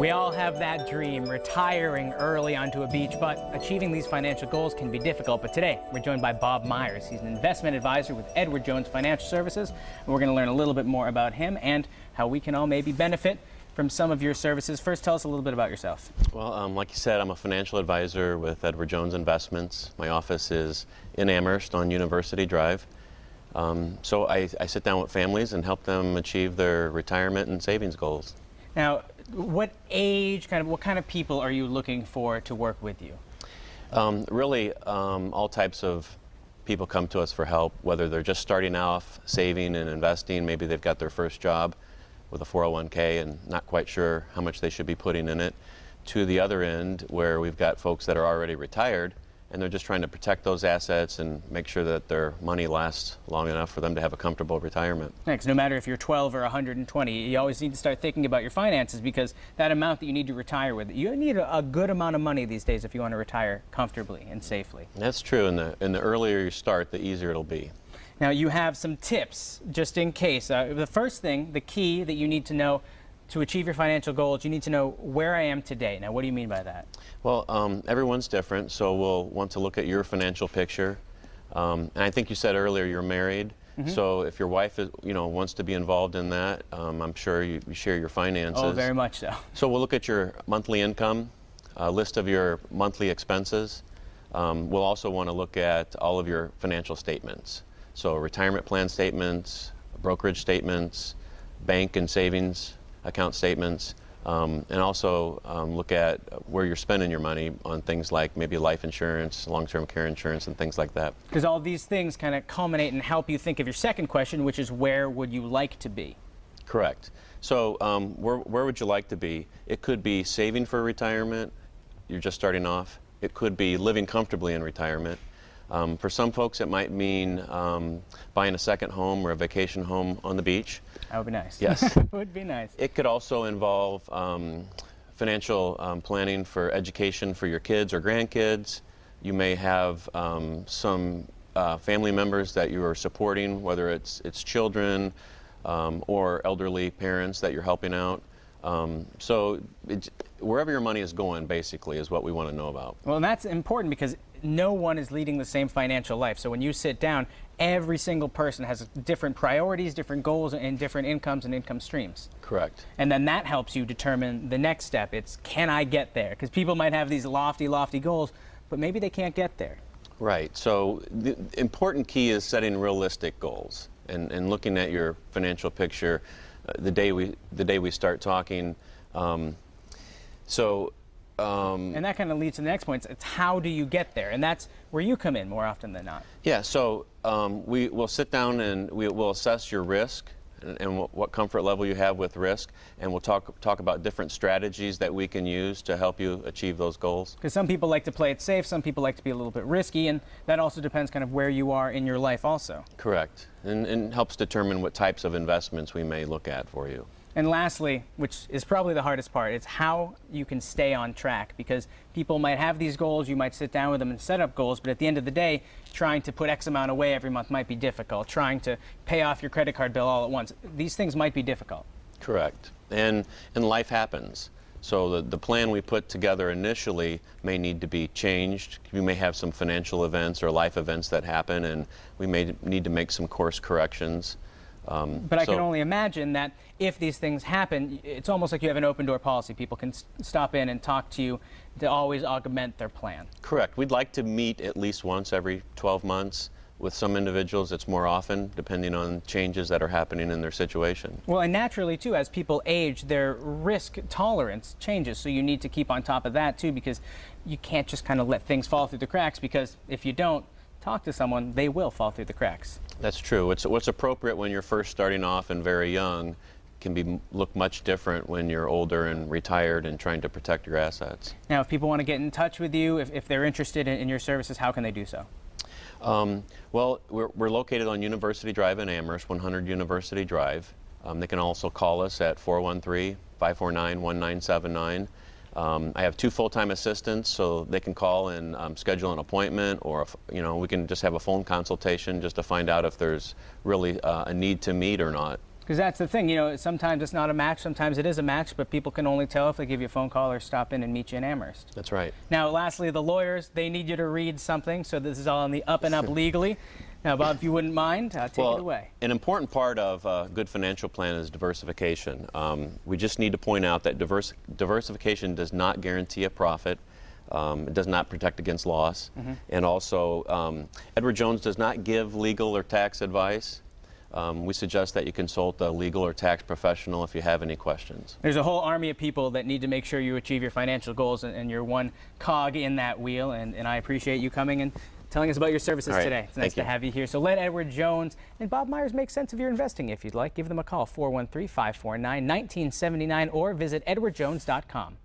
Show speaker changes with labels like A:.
A: We all have that dream, retiring early onto a beach, but achieving these financial goals can be difficult. But today, we're joined by Bob Myers. He's an investment advisor with Edward Jones Financial Services, and we're going to learn a little bit more about him and how we can all maybe benefit from some of your services. First, tell us a little bit about yourself.
B: Well, like you said, I'm a financial advisor with Edward Jones Investments. My office is in Amherst on University Drive. So I sit down with families and help them achieve their retirement and savings goals.
A: Now, what age, what kind of people are you looking for to work with you?
B: Really, all types of people come to us for help, whether they're just starting off saving and investing. Maybe they've got their first job with a 401k and not quite sure how much they should be putting in it, to the other end where we've got folks that are already retired and they're just trying to protect those assets and make sure that their money lasts long enough for them to have a comfortable retirement.
A: Thanks. No matter if you're 12 or 120, you always need to start thinking about your finances, because that amount that you need to retire with, you need a good amount of money these days if you want to retire comfortably and safely.
B: That's true. And the earlier you start, the easier it'll be.
A: Now, you have some tips just in case. The first thing, the key that you need to know to achieve your financial goals, you need to know where I am today. Now, what do you mean by that?
B: Well, everyone's different, so we'll want to look at your financial picture. And I think you said earlier you're married. Mm-hmm. So if your wife is, wants to be involved in that, I'm sure you share your finances.
A: Oh, very much so.
B: So we'll look at your monthly income, a list of your monthly expenses. We'll also want to look at all of your financial statements. So retirement plan statements, brokerage statements, bank and savings account statements, and also look at where you're spending your money on things like maybe life insurance, long-term care insurance, and things like that. Because
A: all these things kind of culminate and help you think of your second question, which is where would you like to be? Correct.
B: So where would you like to be? It could be saving for retirement. You're just starting off. It could be living comfortably in retirement. For some folks, it might mean buying a second home or a vacation home on the beach.
A: That would be nice.
B: Yes.
A: It would be nice.
B: It could also involve financial planning for education for your kids or grandkids. You may have some family members that you are supporting, whether it's children or elderly parents that you're helping out. So wherever your money is going, basically, is what we want to know about.
A: Well, and that's important because no one is leading the same financial life. So when you sit down, every single person has different priorities, different goals, and different incomes and income streams.
B: Correct.
A: And then that helps you determine the next step. It's, can I get there? Because people might have these lofty, lofty goals, but maybe they can't get there.
B: Right. So the important key is setting realistic goals and looking at your financial picture the day we start talking.
A: And that kind of leads to the next point. It's how do you get there? And that's where you come in more often than not.
B: Yeah, so we'll sit down and we'll assess your risk and what comfort level you have with risk, and we'll talk about different strategies that we can use to help you achieve those goals.
A: Because some people like to play it safe, some people like to be a little bit risky, and that also depends kind of where you are in your life also.
B: Correct, and helps determine what types of investments we may look at for you.
A: And lastly, which is probably the hardest part, it's how you can stay on track, because people might have these goals, you might sit down with them and set up goals, but at the end of the day, trying to put X amount away every month might be difficult. Trying to pay off your credit card bill all at once, these things might be difficult.
B: Correct. And life happens. So the plan we put together initially may need to be changed. We may have some financial events or life events that happen, and we may need to make some course corrections.
A: But I can only imagine that if these things happen, it's almost like you have an open door policy. People can stop in and talk to you to always augment their plan.
B: Correct. We'd like to meet at least once every 12 months. With some individuals, it's more often, depending on changes that are happening in their situation.
A: Well, and naturally, too, as people age, their risk tolerance changes. So you need to keep on top of that, too, because you can't just kind of let things fall through the cracks, because if you don't talk to someone, they will fall through the cracks.
B: That's true. What's appropriate when you're first starting off and very young can look much different when you're older and retired and trying to protect your assets.
A: Now, if people want to get in touch with you, if they're interested in your services, how can they do so?
B: Well, we're located on University Drive in Amherst, 100 University Drive. They can also call us at 413-549-1979. I have 2 full-time assistants, so they can call and schedule an appointment, or we can just have a phone consultation just to find out if there's really a need to meet or not.
A: Because that's the thing, you know, sometimes it's not a match, sometimes it is a match, but people can only tell if they give you a phone call or stop in and meet you in Amherst.
B: That's right.
A: Now, lastly, the lawyers, they need you to read something, so this is all on the up and up legally. Now, Bob, if you wouldn't mind, take it away.
B: An important part of a good financial plan is diversification. We just need to point out that diversification does not guarantee a profit. It does not protect against loss. And also, Edward Jones does not give legal or tax advice. We suggest that you consult a legal or tax professional if you have any questions.
A: There's a whole army of people that need to make sure you achieve your financial goals, and you're one cog in that wheel, and I appreciate you coming and telling us about your services today. It's nice to have you here. So let Edward Jones and Bob Myers make sense of your investing if you'd like. Give them a call, 413-549-1979, or visit edwardjones.com.